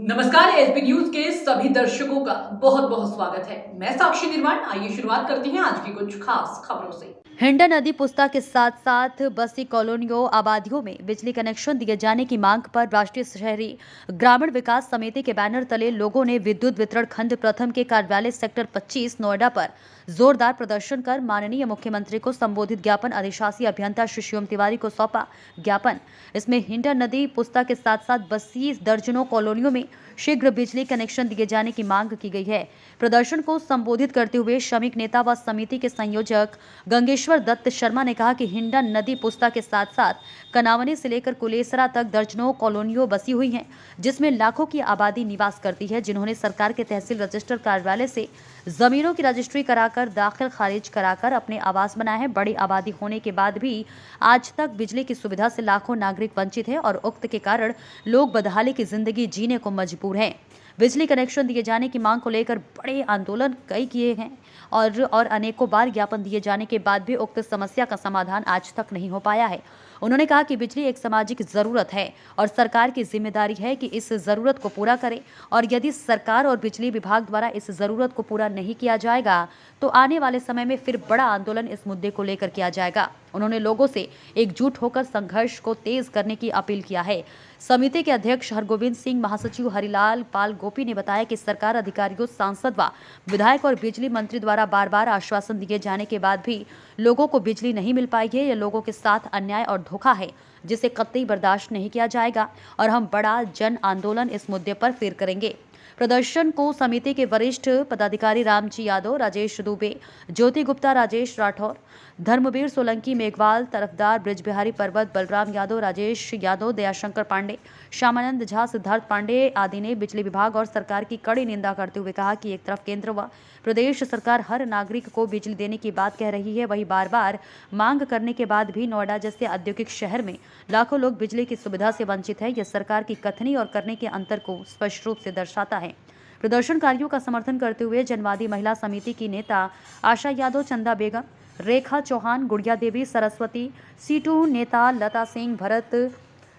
नमस्कार। SB news के सभी दर्शकों का बहुत बहुत स्वागत है। मैं साक्षी निर्माण। आइए शुरुआत करते हैं आज की कुछ खास खबरों से। हिंडा नदी पुस्ता के साथ साथ बस्ती कॉलोनियों आबादियों में बिजली कनेक्शन दिए जाने की मांग पर राष्ट्रीय शहरी ग्रामीण विकास समिति के बैनर तले लोगों ने विद्युत वितरण खंड प्रथम के कार्यालय सेक्टर 25 नोएडा पर जोरदार प्रदर्शन कर माननीय मुख्यमंत्री को संबोधित ज्ञापन अधिशासी अभियंता श्री शिवम तिवारी को सौंपा। ज्ञापन इसमें हिंडा नदी पुस्ता के साथ साथ बस्ती दर्जनों कॉलोनियों में शीघ्र बिजली कनेक्शन दिए जाने की मांग की गई है। प्रदर्शन को संबोधित करते हुए श्रमिक नेता व समिति के संयोजक गंगेश्वर दत्त शर्मा ने कहा कि हिंडा नदी पुस्ता के साथ साथ कनावनी से लेकर कुलेसरा तक दर्जनों कॉलोनियों बसी हुई हैं, जिसमें लाखों की आबादी निवास करती है, जिन्होंने सरकार के तहसील रजिस्टर कार्यालय से जमीनों की रजिस्ट्री कराकर दाखिल खारिज कराकर अपने आवास बनाए हैं। बड़ी आबादी होने के बाद भी आज तक बिजली की सुविधा से लाखों नागरिक वंचित हैं और उक्त के कारण लोग बदहाली की जिंदगी जीने को मजबूर हैं। बिजली कनेक्शन दिए जाने की मांग को लेकर बड़े आंदोलन कई किए हैं और अनेकों बार ज्ञापन दिए जाने के बाद भी उक्त समस्या का समाधान आज तक नहीं हो पाया है। उन्होंने कहा कि बिजली एक सामाजिक जरूरत है और सरकार की जिम्मेदारी है कि इस जरूरत को पूरा करे, और यदि सरकार और बिजली विभाग द्वारा इस जरूरत को पूरा नहीं किया जाएगा तो आने वाले समय में फिर बड़ा आंदोलन इस मुद्दे को लेकर किया जाएगा। उन्होंने लोगों से एकजुट होकर संघर्ष को तेज करने की अपील किया है। समिति के अध्यक्ष हरगोविंद सिंह, महासचिव हरिलाल पाल गोपी ने बताया कि सरकार, अधिकारियों, सांसद व विधायक और बिजली मंत्री द्वारा बार बार आश्वासन दिए जाने के बाद भी लोगों को बिजली नहीं मिल पाई है। यह लोगों के साथ अन्याय और धोखा है, जिसे कतई बर्दाश्त नहीं किया जाएगा और हम बड़ा जन आंदोलन इस मुद्दे पर फिर करेंगे। प्रदर्शन को समिति के वरिष्ठ पदाधिकारी रामजी यादव, राजेश दुबे, ज्योति गुप्ता, राजेश राठौर, धर्मवीर सोलंकी, मेघवाल तरफदार, ब्रिजबिहारी पर्वत, बलराम यादव, राजेश यादव, दयाशंकर पांडे, श्यामानंद झा, सिद्धार्थ पांडे आदि ने बिजली विभाग और सरकार की कड़ी निंदा करते हुए कहा कि एक तरफ केंद्र व प्रदेश सरकार हर नागरिक को बिजली देने की बात कह रही है, वहीं बार बार मांग करने के बाद भी नोएडा जैसे औद्योगिक शहर में लाखों लोग बिजली की सुविधा से वंचित है। यह सरकार की कथनी और करने के अंतर को स्पष्ट रूप से दर्शाता है। प्रदर्शनकारियों का समर्थन करते हुए जनवादी महिला समिति की नेता आशा यादव, चंदा बेगम, रेखा चौहान, गुड़िया देवी, सरस्वती, सीटू नेता लता सिंह, भरत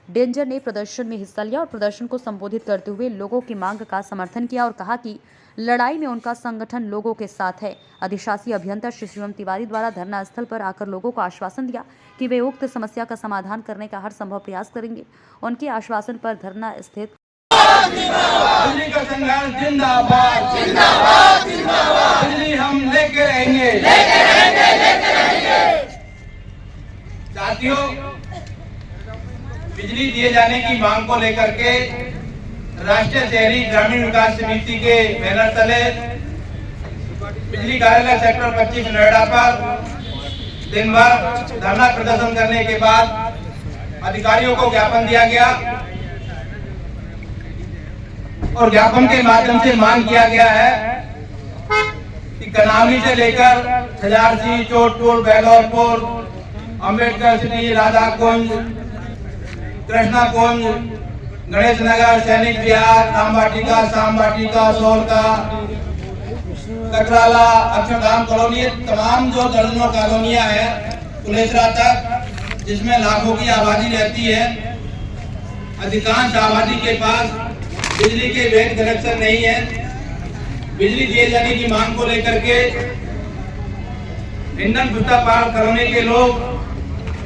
डेंजर ने प्रदर्शन में हिस्सा लिया और प्रदर्शन को संबोधित करते हुए लोगों की मांग का समर्थन किया और कहा कि लड़ाई में उनका संगठन लोगों के साथ है। अधिशासी अभियंता श्री शिवम तिवारी द्वारा धरना स्थल पर आकर लोगों को आश्वासन दिया कि वे उक्त समस्या का समाधान करने का हर संभव प्रयास करेंगे। उनके आश्वासन पर धरना स्थित बिजली का संघर्ष जिंदाबाद, जिंदाबाद, जिंदाबाद। बिजली हम लेके रहेंगे, लेके रहेंगे, लेके रहेंगे। साथियों, बिजली दिए जाने की मांग को लेकर के राष्ट्रीय शहरी ग्रामीण विकास समिति के बैनर तले बिजली कार्यालय सेक्टर 25 नोएडा पर दिन भर धरना प्रदर्शन करने के बाद अधिकारियों को ज्ञापन दिया गया और ज्ञापन के माध्यम से मांग किया गया है कि कनावनी से लेकर खजारसी, चोटपुर, बेलोरपुर, अम्बेडकर सिटी, राधा कुंज, कृष्णा कुंज, गणेश नगर, सैनिक विहार, रामबाटिका, शामबाटिका, सोलका, कटराला, अक्षरधाम कॉलोनी, तमाम जो दर्जनों कॉलोनियां हैं कुलेसरा तक, जिसमें लाखों की आबादी रहती है, अधिकांश आबादी के पास बिजली के वैध कनेक्शन नहीं है। बिजली दिए जाने की मांग को लेकर के इंडन पुस्ता पार कॉलोनी के लोग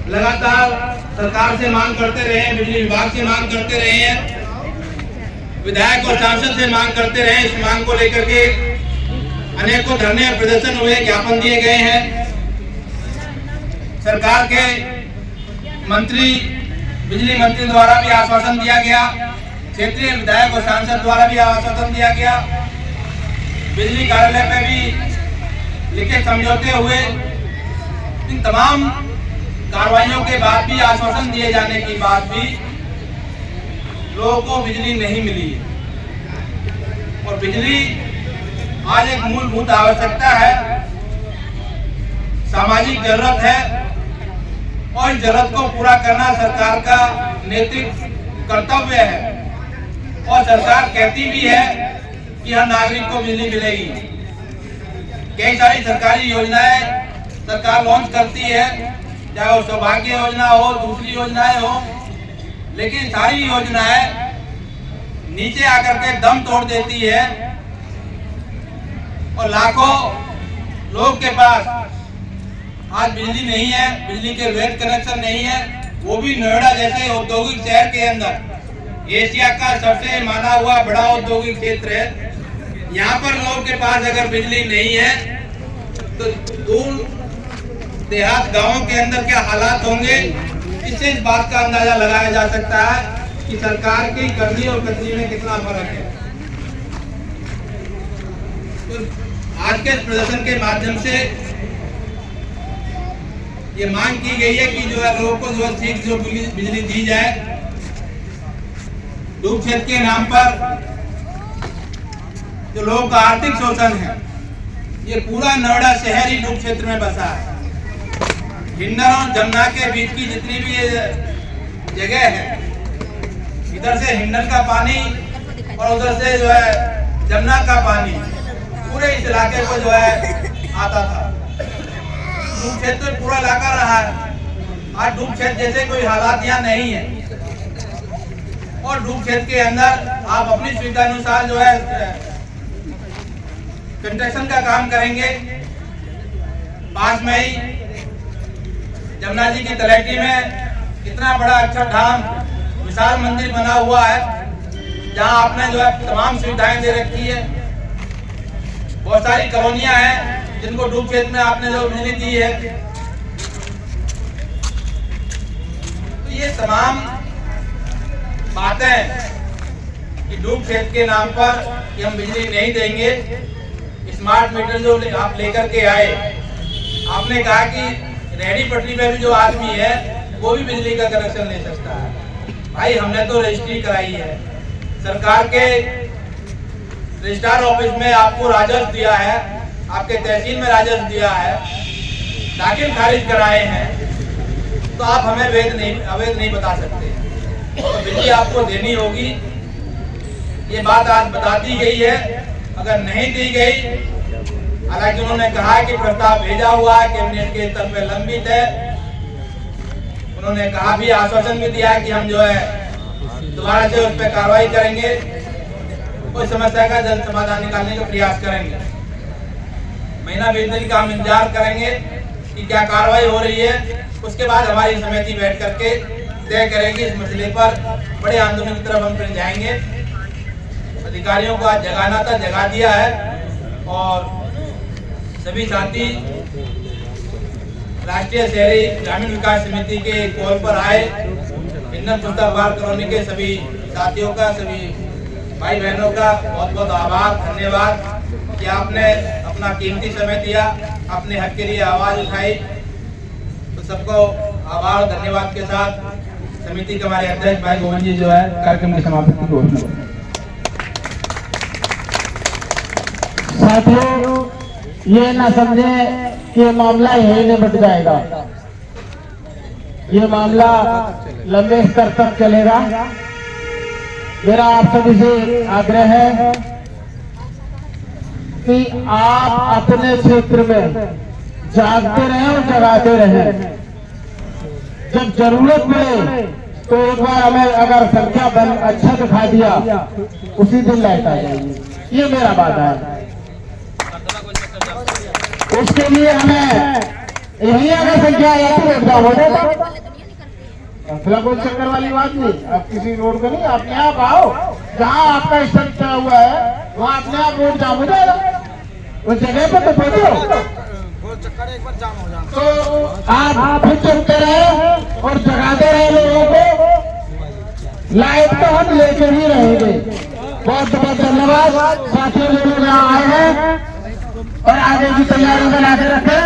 लगातार सरकार से मांग करते रहे हैं, बिजली विभाग से मांग करते रहे हैं, विधायक और सांसद से मांग करते रहे। इस मांग को लेकर के अनेकों धरने और प्रदर्शन हुए, ज्ञापन दिए गए हैं। सरकार के मंत्री, बिजली मंत्री द्वारा भी आश्वासन दिया गया, क्षेत्रीय विधायक और सांसद द्वारा भी आश्वासन दिया गया, बिजली कार्यालय पे भी लिखे समझौते हुए। इन तमाम कार्रवाइयों के बाद भी, आश्वासन दिए जाने के बाद भी लोगों को बिजली नहीं मिली और बिजली आज एक मूलभूत आवश्यकता है, सामाजिक जरूरत है और इस जरूरत को पूरा करना सरकार का नैतिक कर्तव्य है। और सरकार कहती भी है कि हर नागरिक को बिजली मिलेगी। कई सारी सरकारी योजनाएं सरकार लॉन्च करती है, चाहे वो सौभाग्य योजना हो, दूसरी योजनाएं हो, लेकिन सारी योजनाएं नीचे आकर के दम तोड़ देती है और लाखों लोग के पास आज बिजली नहीं है, बिजली के वैध कनेक्शन नहीं है, वो भी नोएडा जैसे औद्योगिक शहर के अंदर। एशिया का सबसे माना हुआ बड़ा औद्योगिक क्षेत्र है। यहाँ पर लोगों के पास अगर बिजली नहीं है तो दूर देहात गांवों के अंदर क्या हालात होंगे, इससे इस बात का अंदाजा लगाया जा सकता है कि सरकार की करनी और कथनी में कितना फर्क है। तो आज के प्रदर्शन के माध्यम से ये मांग की गई है कि जो है लोगों को जो ठीक जो बिजली दी जाए। डूब क्षेत्र के नाम पर जो लोगों का आर्थिक शोषण है, ये पूरा नोएडा शहर ही डूब क्षेत्र में बसा है। हिंडन और जमुना के बीच की जितनी भी ये जगह है, इधर से हिंडन का पानी और उधर से जो है जमुना का पानी पूरे इस इलाके को जो है आता था। डूब क्षेत्र पूरा इलाका रहा है। आज डूब क्षेत्र जैसे कोई हालात यहाँ नहीं है और डूब क्षेत्र के अंदर आप अपनी सुविधा अनुसार जो है कंस्ट्रक्शन का काम करेंगे। पास में ही जमुना जी की तलहटी में इतना बड़ा अच्छा धाम विशाल मंदिर बना हुआ है, जहां आपने जो है तमाम सुविधाएं दे रखी है। बहुत सारी कॉलोनियां हैं जिनको डूब क्षेत्र में आपने जो बिजली दी है। तो ये तमाम बातें कि डूब क्षेत्र के नाम पर कि हम बिजली नहीं देंगे। स्मार्ट मीटर जो आप लेकर के आए, आपने कहा कि रेहड़ी पटरी पे भी जो आदमी है वो भी बिजली का कनेक्शन ले सकता है। भाई हमने तो रजिस्ट्री कराई है, सरकार के रजिस्ट्रार ऑफिस में आपको राजस्व दिया है, आपके तहसील में राजस्व दिया है, दाखिल खारिज कराए हैं, तो आप हमें अवैध नहीं बता सकते। तो बिजली आपको देनी होगी, ये बात आज बता दी गई है। अगर नहीं दी गई, हालांकि उन्होंने कहा कि प्रस्ताव भेजा हुआ है, कैबिनेट के स्तर पे लंबित है। उन्होंने कहा भी, आश्वासन भी दिया कि हम जो है दोबारा से उस पर कार्रवाई करेंगे, उस समस्या का जल्द समाधान निकालने का प्रयास करेंगे। महीना बीतने का हम इंतजार करेंगे कि क्या कार्रवाई हो रही है। उसके बाद हमारी समिति बैठ करके तय करेगी इस मसले पर। बड़े आंदोलन की तरफ हम फिर जाएंगे। अधिकारियों को आज जगाना था, जगा दिया है और सभी साथी राष्ट्रीय शहरी ग्रामीण विकास समिति के कॉल पर आए। इंधन सुल्तानबाद कॉलोनी के सभी साथियों का, सभी भाई बहनों का बहुत बहुत आभार, धन्यवाद कि आपने अपना कीमती समय दिया, अपने हक के लिए आवाज उठाई। तो सबको आभार धन्यवाद के साथ समिति के हमारे अध्यक्ष भाई गोविंद जी जो है कार्यक्रम की समाप्ति की घोषणा। साथियों, ये ना समझे कि ये मामला यही निपट जाएगा। ये मामला लंबे स्तर तक चलेगा। मेरा आप सभी से आग्रह है कि आप अपने क्षेत्र में जागते रहें और जगाते रहें। जब जरूरत पड़े तो एक बार हमें अगर संख्या बल अच्छा दिखा दिया, उसी दिन लाइट आ जाएगी। ये मेरा वादा है। उसके लिए हमें यही अगर संख्या हो जाएगा, कोई चक्कर वाली बात नहीं। आप किसी रोड पे नहीं, अपने आप आओ, जहाँ आपका स्थल तय हुआ है वहाँ अपने आप रोड जाम हो जाएगा। उस जगह पर तो पहुंचो, तो आप फिर चलते रहे और जगाते रहे लोगों को। लाइट तो हम लेके ही रहेंगे। बहुत बहुत धन्यवाद। साथियों लोग यहाँ आए हैं और आगे की तैयारी बना के रखें।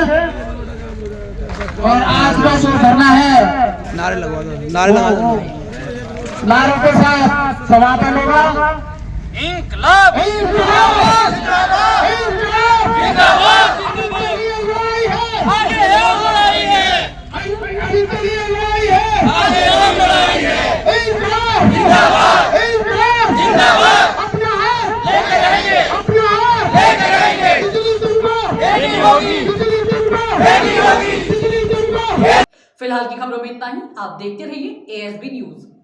और आज का जो धरना है, नारे लगवा दो, नारे लगा दो। नारों के साथ समापन होगा। इंकलाब इंकलाब जिंदाबाद, इंकलाब जिंदाबाद, आगे हम लड़ाई है, अभी के लिए लड़ाई है, आगे हम लड़ाई है। इंकलाब जिंदाबाद, इंकलाब जिंदाबाद, अपना है लेकर रहेंगे, अपना है लेकर रहेंगे। बिजली तुमको देनी होगी, बिजली तुमको देनी होगी, बिजली तुमको। फिलहाल की खबरों में इतना ही। आप देखते रहिए ASB न्यूज।